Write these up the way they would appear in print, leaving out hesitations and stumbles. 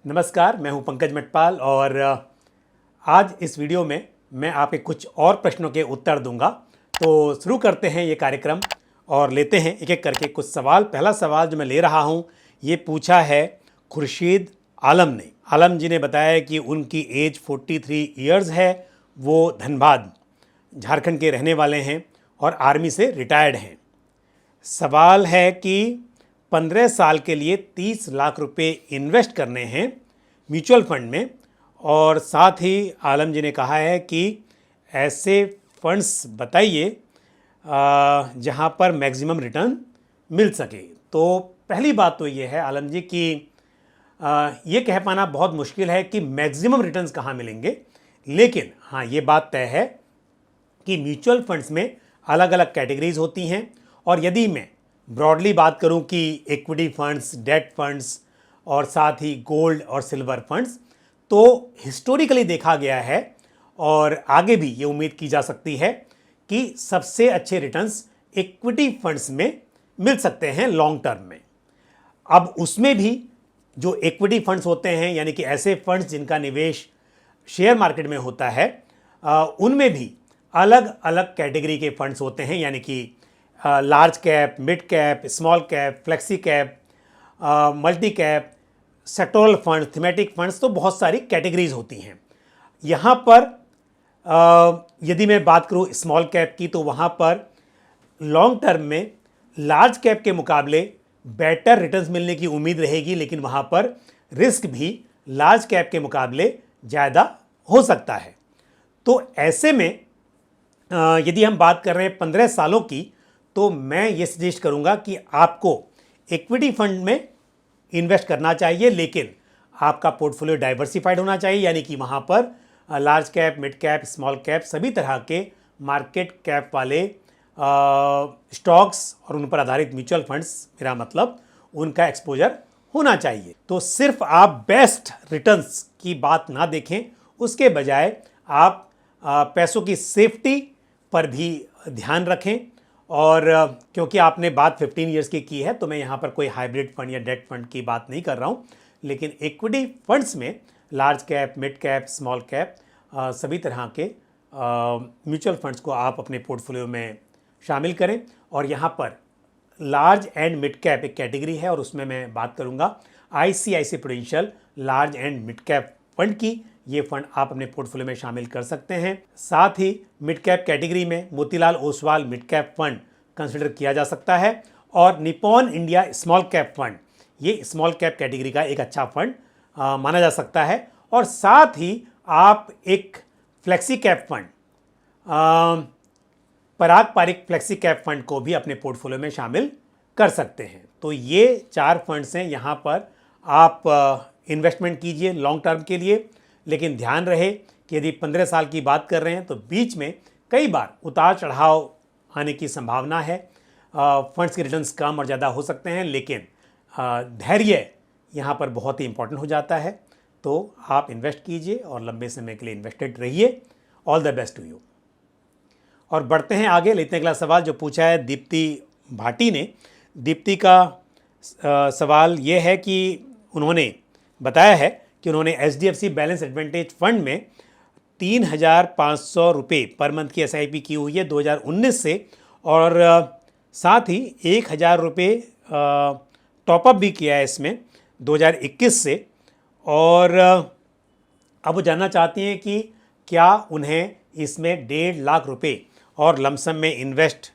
नमस्कार, मैं हूं पंकज मटपाल और आज इस वीडियो में मैं आपके कुछ और प्रश्नों के उत्तर दूंगा। तो शुरू करते हैं ये कार्यक्रम और लेते हैं एक एक करके कुछ सवाल। पहला सवाल जो मैं ले रहा हूं ये पूछा है खुर्शीद आलम ने। आलम जी ने बताया कि उनकी एज 43 इयर्स है, वो धनबाद झारखंड के रहने वाले हैं और आर्मी से रिटायर्ड हैं। सवाल है कि 15 साल के लिए 30 लाख रुपए इन्वेस्ट करने हैं म्यूचुअल फंड में, और साथ ही आलम जी ने कहा है कि ऐसे फंड्स बताइए जहां पर मैक्सिमम रिटर्न मिल सके। तो पहली बात तो ये है आलम जी कि ये कह पाना बहुत मुश्किल है कि मैक्सिमम रिटर्न्स कहाँ मिलेंगे, लेकिन हाँ ये बात तय है कि म्यूचुअल फंड्स में अलग अलग कैटेगरीज होती हैं। और यदि मैं ब्रॉडली बात करूं कि इक्विटी फंड्स, डेट फंड्स और साथ ही गोल्ड और सिल्वर फंड्स, तो हिस्टोरिकली देखा गया है और आगे भी ये उम्मीद की जा सकती है कि सबसे अच्छे रिटर्न्स इक्विटी फंड्स में मिल सकते हैं लॉन्ग टर्म में। अब उसमें भी जो इक्विटी फंड्स होते हैं, यानी कि ऐसे फंड्स जिनका निवेश शेयर मार्केट में होता है, उनमें भी अलग अलग कैटेगरी के फंड्स होते हैं, यानी कि large cap, mid cap, small cap, flexi cap, multi cap, sectoral fund, thematic funds, तो बहुत सारी कैटेगरीज होती हैं। यहाँ पर यदि मैं बात करूँ स्मॉल कैप की, तो वहाँ पर लॉन्ग टर्म में लार्ज कैप के मुकाबले बेटर रिटर्न्स मिलने की उम्मीद रहेगी, लेकिन वहाँ पर रिस्क भी लार्ज कैप के मुकाबले ज़्यादा हो सकता है। तो ऐसे में यदि हम बात कर रहे हैं 15 सालों की, तो मैं ये सजेस्ट करूंगा कि आपको इक्विटी फंड में इन्वेस्ट करना चाहिए, लेकिन आपका पोर्टफोलियो डाइवर्सिफाइड होना चाहिए, यानी कि वहाँ पर large cap, mid cap, small cap, सभी तरह के मार्केट कैप वाले स्टॉक्स और उन पर आधारित म्यूचुअल फंड्स, मेरा मतलब उनका एक्सपोजर होना चाहिए। तो सिर्फ आप बेस्ट रिटर्न्स की बात ना देखें, उसके बजाय आप पैसों की सेफ्टी पर भी ध्यान रखें। और क्योंकि आपने बात 15 इयर्स की है, तो मैं यहाँ पर कोई हाइब्रिड फंड या डेट फंड की बात नहीं कर रहा हूँ, लेकिन इक्विटी फंड्स में large cap, mid cap, small cap, सभी तरह के म्यूचुअल फंड्स को आप अपने पोर्टफोलियो में शामिल करें। और यहाँ पर लार्ज एंड मिड कैप एक कैटेगरी है और उसमें मैं बात करूँगा ICICI prudential large and mid cap fund की। ये फंड आप अपने पोर्टफोलियो में शामिल कर सकते हैं। साथ ही मिड कैप कैटेगरी में Motilal Oswal mid cap fund consider किया जा सकता है, और Nippon India small cap fund, ये स्मॉल कैप कैटेगरी का एक अच्छा फंड माना जा सकता है। और साथ ही आप एक फ्लेक्सी कैप फंड, पराग पारिक फ्लेक्सी कैप फंड को भी अपने पोर्टफोलियो में शामिल कर सकते हैं। तो ये 4 फंड्स हैं, यहाँ पर आप इन्वेस्टमेंट कीजिए लॉन्ग टर्म के लिए, लेकिन ध्यान रहे कि यदि 15 साल की बात कर रहे हैं तो बीच में कई बार उतार चढ़ाव आने की संभावना है। फंड्स के रिटर्न्स कम और ज़्यादा हो सकते हैं, लेकिन धैर्य यहाँ पर बहुत ही इंपॉर्टेंट हो जाता है। तो आप इन्वेस्ट कीजिए और लंबे समय के लिए इन्वेस्टेड रहिए। All the best to you. और बढ़ते हैं आगे, लेते हैं अगला सवाल जो पूछा है दीप्ति भाटी ने। दीप्ति का सवाल ये है कि उन्होंने बताया है कि उन्होंने HDFC बैलेंस एडवांटेज फंड में 3,500 रुपये पर मंथ की SIP की हुई है 2019 से, और साथ ही 1,000 रुपये टॉपअप भी किया है इसमें 2021 से। और अब वो जानना चाहती हैं कि क्या उन्हें इसमें 1.5 लाख रुपये और लमसम में इन्वेस्ट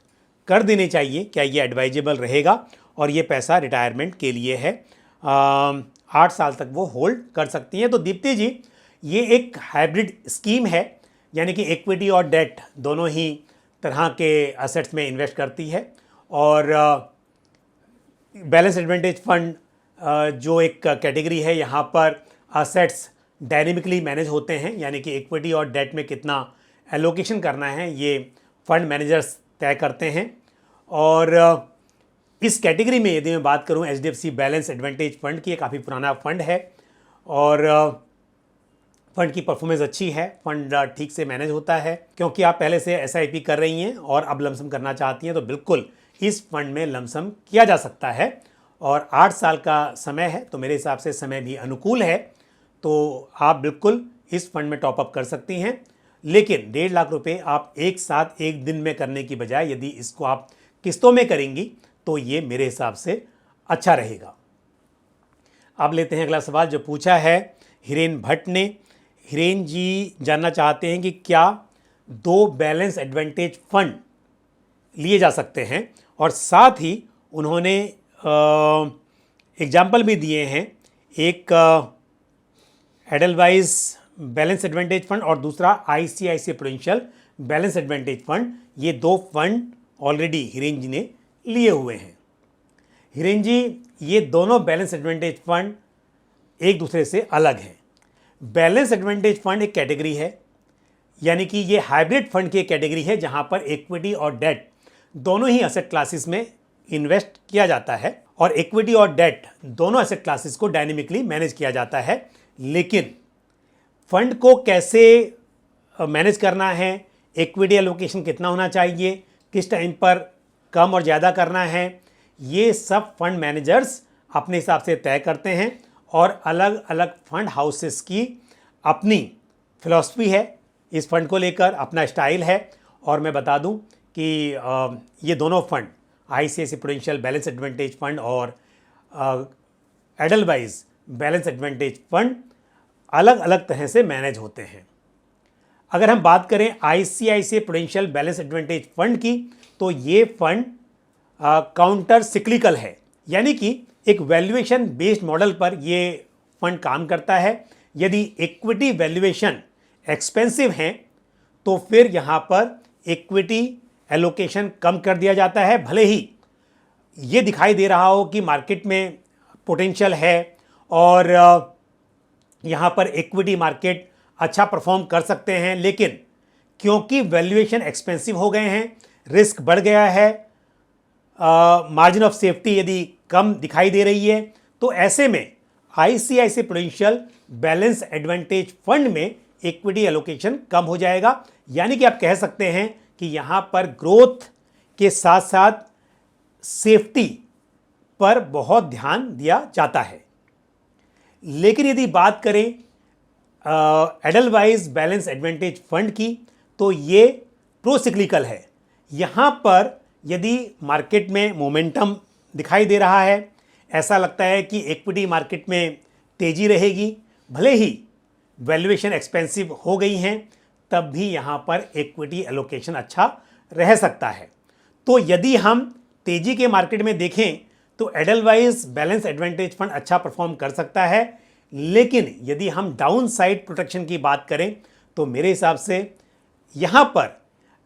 कर देने चाहिए, क्या ये एडवाइजेबल रहेगा, और ये पैसा रिटायरमेंट के लिए है, 8 साल तक वो होल्ड कर सकती हैं। तो दीप्ति जी, ये एक हाइब्रिड स्कीम है, यानी कि इक्विटी और डेट दोनों ही तरह के असेट्स में इन्वेस्ट करती है। और बैलेंस एडवांटेज फंड जो एक कैटेगरी है, यहाँ पर असेट्स डायनेमिकली मैनेज होते हैं, यानी कि इक्विटी और डेट में कितना एलोकेशन करना है ये फंड मैनेजर्स तय करते हैं। और इस कैटेगरी में यदि मैं बात करूं HDFC बैलेंस एडवांटेज फंड की, काफ़ी पुराना फंड है और फंड की परफॉर्मेंस अच्छी है, फंड ठीक से मैनेज होता है। क्योंकि आप पहले से SIP कर रही हैं और अब लमसम करना चाहती हैं, तो बिल्कुल इस फंड में लमसम किया जा सकता है। और 8 साल का समय है, तो मेरे हिसाब से समय भी अनुकूल है। तो आप बिल्कुल इस फंड में टॉपअप कर सकती हैं। लेकिन 1.5 लाख रुपए आप एक साथ एक दिन में करने की बजाय यदि इसको आप किस्तों में करेंगी तो ये मेरे हिसाब से अच्छा रहेगा। अब लेते हैं अगला सवाल जो पूछा है हिरेन भट्ट ने। हिरेन जी जानना चाहते हैं कि क्या 2 बैलेंस एडवांटेज फंड लिए जा सकते हैं, और साथ ही उन्होंने एग्जाम्पल भी दिए हैं, एक एडलवाइज बैलेंस एडवांटेज फंड और दूसरा ICICI prudential balance advantage fund. ये 2 फंड ऑलरेडी हिरेन जी ने लिए हुए हैं। हिरेन जी, ये दोनों बैलेंस एडवांटेज फंड एक दूसरे से अलग हैं। बैलेंस एडवांटेज फंड एक कैटेगरी है, यानी कि ये हाइब्रिड फंड की एक कैटेगरी है जहां पर इक्विटी और डेट दोनों ही एसेट क्लासेस में इन्वेस्ट किया जाता है, और इक्विटी और डेट दोनों एसेट क्लासेस को डायनेमिकली मैनेज किया जाता है। लेकिन फंड को कैसे मैनेज करना है, इक्विटी एलोकेशन कितना होना चाहिए, किस टाइम पर कम और ज़्यादा करना है, ये सब फंड मैनेजर्स अपने हिसाब से तय करते हैं, और अलग अलग फंड हाउसेस की अपनी फिलॉसफी है इस फंड को लेकर, अपना स्टाइल है। और मैं बता दूं कि ये दोनों fund ICICI prudential balance advantage fund और एडलवाइज बैलेंस एडवांटेज फंड अलग अलग तरह से मैनेज होते हैं। अगर हम बात करें ICICI prudential balance advantage fund की, तो ये फंड काउंटर सिक्लिकल है, यानी कि एक वैल्यूएशन बेस्ड मॉडल पर ये फंड काम करता है। यदि इक्विटी वैल्यूएशन एक्सपेंसिव हैं तो फिर यहाँ पर इक्विटी एलोकेशन कम कर दिया जाता है, भले ही ये दिखाई दे रहा हो कि मार्केट में पोटेंशियल है और यहाँ पर इक्विटी मार्केट अच्छा परफॉर्म कर सकते हैं, लेकिन क्योंकि वैल्यूएशन एक्सपेंसिव हो गए हैं, रिस्क बढ़ गया है, मार्जिन ऑफ सेफ्टी यदि कम दिखाई दे रही है, तो ऐसे में ICICI prudential balance advantage fund में इक्विटी एलोकेशन कम हो जाएगा। यानी कि आप कह सकते हैं कि यहाँ पर ग्रोथ के साथ साथ सेफ्टी पर बहुत ध्यान दिया जाता है। लेकिन यदि बात करें एडलवाइज बैलेंस एडवांटेज फंड की, तो ये प्रोसिक्लिकल है। यहाँ पर यदि मार्केट में मोमेंटम दिखाई दे रहा है, ऐसा लगता है कि इक्विटी मार्केट में तेजी रहेगी, भले ही वैल्यूएशन एक्सपेंसिव हो गई हैं, तब भी यहाँ पर इक्विटी एलोकेशन अच्छा रह सकता है। तो यदि हम तेजी के मार्केट में देखें तो एडलवाइज बैलेंस एडवांटेज फंड अच्छा परफॉर्म कर सकता है, लेकिन यदि हम डाउन साइड प्रोटेक्शन की बात करें तो मेरे हिसाब से यहाँ पर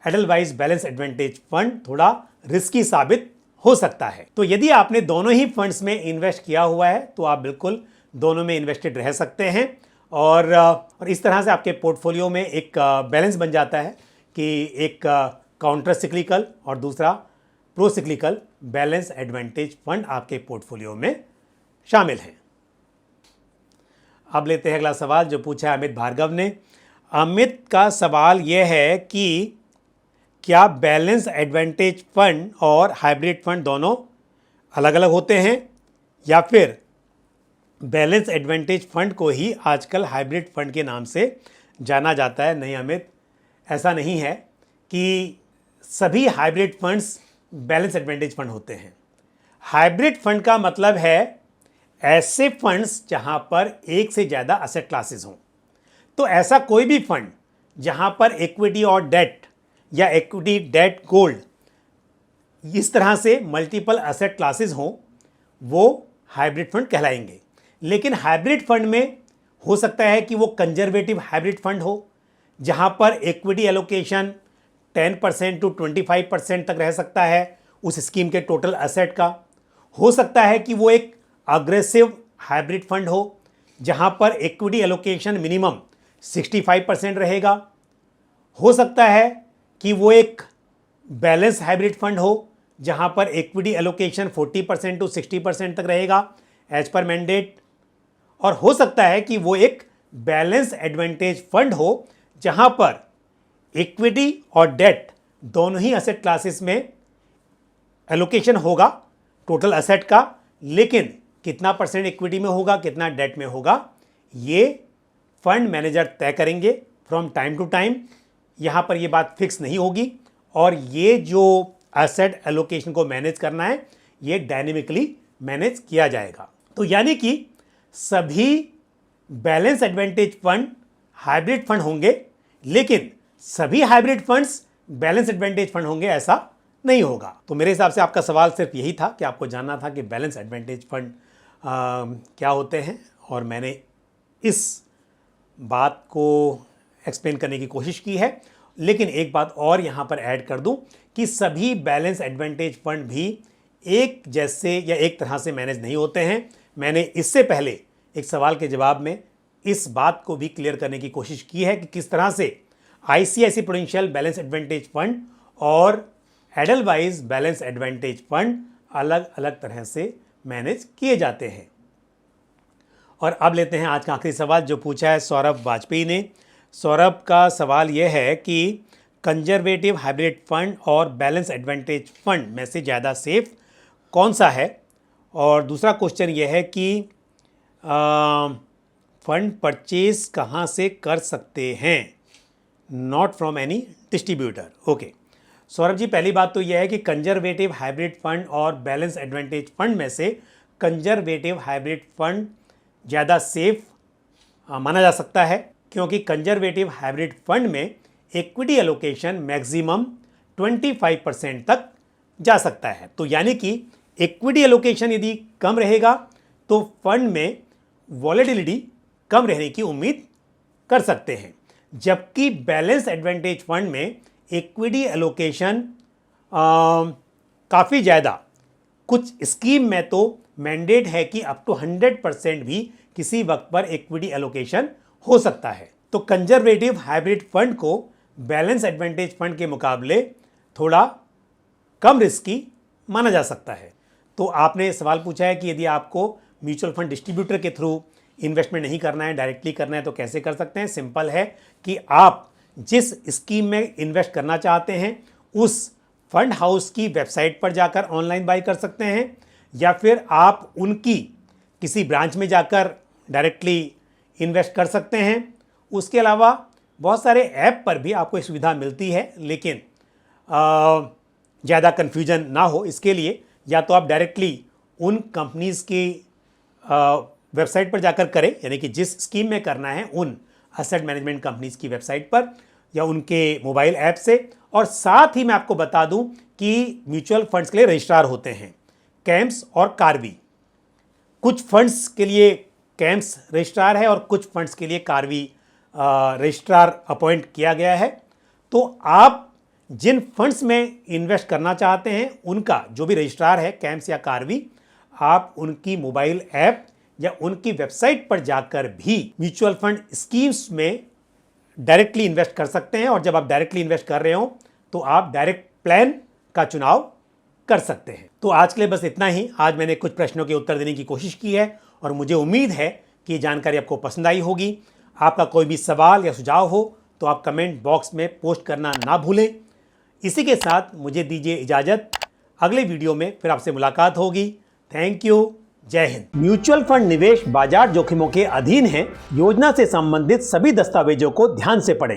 एडलवाइज बैलेंस एडवांटेज फंड थोड़ा रिस्की साबित हो सकता है। तो यदि आपने दोनों ही फंड्स में इन्वेस्ट किया हुआ है तो आप बिल्कुल दोनों में इन्वेस्टेड रह सकते हैं, और इस तरह से आपके पोर्टफोलियो में एक बैलेंस बन जाता है कि एक काउंटर सिक्लिकल और दूसरा pro cyclical balance advantage fund आपके पोर्टफोलियो में शामिल हैं। अब लेते हैं अगला सवाल जो पूछा है अमित भार्गव ने। अमित का सवाल यह है कि क्या बैलेंस एडवांटेज फंड और हाइब्रिड फंड दोनों अलग अलग होते हैं, या फिर बैलेंस एडवांटेज फंड को ही आजकल हाइब्रिड फंड के नाम से जाना जाता है? नहीं अमित, ऐसा नहीं है कि सभी hybrid funds balance advantage fund होते हैं। हाइब्रिड फंड का मतलब है ऐसे फंड्स जहां पर एक से ज़्यादा असेट क्लासेस हों। तो ऐसा कोई भी फंड जहां पर इक्विटी और डेट या इक्विटी डेट गोल्ड इस तरह से मल्टीपल एसेट क्लासेस हों, वो हाइब्रिड फंड कहलाएंगे। लेकिन हाइब्रिड फंड में हो सकता है कि वो कंजर्वेटिव हाइब्रिड फंड हो, जहां पर इक्विटी एलोकेशन 10% टू 25% तक रह सकता है उस स्कीम के टोटल एसेट का। हो सकता है कि वो एक अग्रेसिव हाइब्रिड फंड हो, जहां पर इक्विटी एलोकेशन मिनिमम 65% रहेगा। हो सकता है कि वो एक बैलेंस हाइब्रिड फंड हो, जहां पर इक्विटी एलोकेशन 40% टू 60% तक रहेगा एज पर मैंडेट। और हो सकता है कि वो एक बैलेंस एडवांटेज फंड हो, जहां पर इक्विटी और डेट दोनों ही एसेट क्लासेस में एलोकेशन होगा टोटल एसेट का, लेकिन कितना परसेंट इक्विटी में होगा कितना डेट में होगा ये फंड मैनेजर तय करेंगे फ्रॉम टाइम टू टाइम। यहाँ पर ये बात फिक्स नहीं होगी और ये जो एसेट एलोकेशन को मैनेज करना है ये डायनेमिकली मैनेज किया जाएगा। तो यानी कि सभी balance advantage fund hybrid fund होंगे, लेकिन सभी hybrid funds balance advantage fund होंगे ऐसा नहीं होगा। तो मेरे हिसाब से आपका सवाल सिर्फ यही था कि आपको जानना था कि बैलेंस एडवांटेज फंड क्या होते हैं, और मैंने इस बात को एक्सप्लेन करने की कोशिश की है। लेकिन एक बात और यहाँ पर ऐड कर दूँ कि सभी बैलेंस एडवांटेज फंड भी एक जैसे या एक तरह से मैनेज नहीं होते हैं। मैंने इससे पहले एक सवाल के जवाब में इस बात को भी क्लियर करने की कोशिश की है कि किस तरह से ICICI prudential balance advantage fund और एडलवाइज बैलेंस एडवांटेज फंड अलग अलग तरह से मैनेज किए जाते हैं। और अब लेते हैं आज का आखिरी सवाल जो पूछा है सौरभ वाजपेयी ने। सौरभ का सवाल यह है कि कंजर्वेटिव हाइब्रिड फंड और बैलेंस एडवांटेज फंड में से ज़्यादा सेफ कौन सा है, और दूसरा क्वेश्चन यह है कि फंड परचेज कहाँ से कर सकते हैं, not from any distributor. Okay Saurabh ji, पहली बात तो यह है कि कंजर्वेटिव हाइब्रिड फंड और बैलेंस एडवांटेज फंड में से कंजर्वेटिव हाइब्रिड फंड ज़्यादा सेफ माना जा सकता है, क्योंकि कंजर्वेटिव हाइब्रिड फंड में इक्विटी एलोकेशन मैक्सिमम 25% तक जा सकता है। तो यानी कि इक्विटी एलोकेशन यदि कम रहेगा तो फंड में वॉलेटिलिटी कम रहने की उम्मीद कर सकते हैं, जबकि बैलेंस एडवांटेज फंड में इक्विटी एलोकेशन काफ़ी ज़्यादा, कुछ स्कीम में तो मैंडेट है कि अप टू 100% भी किसी वक्त पर इक्विटी एलोकेशन हो सकता है। तो कंजर्वेटिव हाइब्रिड फंड को बैलेंस एडवांटेज फंड के मुकाबले थोड़ा कम रिस्की माना जा सकता है। तो आपने सवाल पूछा है कि यदि आपको म्यूचुअल फंड डिस्ट्रीब्यूटर के थ्रू इन्वेस्टमेंट नहीं करना है, डायरेक्टली करना है, तो कैसे कर सकते हैं। सिंपल है कि आप जिस स्कीम में इन्वेस्ट करना चाहते हैं उस फंड हाउस की वेबसाइट पर जाकर ऑनलाइन बाई कर सकते हैं, या फिर आप उनकी किसी ब्रांच में जाकर डायरेक्टली इन्वेस्ट कर सकते हैं। उसके अलावा बहुत सारे ऐप पर भी आपको सुविधा मिलती है, लेकिन ज़्यादा कन्फ्यूजन ना हो इसके लिए या तो आप डायरेक्टली उन कंपनीज़ की वेबसाइट पर जाकर करें, यानी कि जिस स्कीम में करना है उन एसेट मैनेजमेंट कंपनीज़ की वेबसाइट पर या उनके मोबाइल ऐप से। और साथ ही मैं आपको बता दूं कि म्यूचुअल फंड्स के लिए रजिस्ट्रार होते हैं कैम्स और कार्वी। कुछ फंड्स के लिए कैम्स रजिस्ट्रार है और कुछ फंड्स के लिए कार्वी रजिस्ट्रार अपॉइंट किया गया है। तो आप जिन फंड्स में इन्वेस्ट करना चाहते हैं उनका जो भी रजिस्ट्रार है कैम्स या कार्वी, आप उनकी मोबाइल ऐप या उनकी वेबसाइट पर जाकर भी म्यूचुअल फंड स्कीम्स में डायरेक्टली इन्वेस्ट कर सकते हैं। और जब आप डायरेक्टली इन्वेस्ट कर रहे हो तो आप डायरेक्ट प्लान का चुनाव कर सकते हैं। तो आज के लिए बस इतना ही। आज मैंने कुछ प्रश्नों के उत्तर देने की कोशिश की है और मुझे उम्मीद है कि ये जानकारी आपको पसंद आई होगी। आपका कोई भी सवाल या सुझाव हो तो आप कमेंट बॉक्स में पोस्ट करना ना भूलें। इसी के साथ मुझे दीजिए इजाज़त, अगले वीडियो में फिर आपसे मुलाकात होगी। थैंक यू, जय हिंद। म्यूचुअल फंड निवेश बाजार जोखिमों के अधीन है। योजना से संबंधित सभी दस्तावेजों को ध्यान से पढ़ें।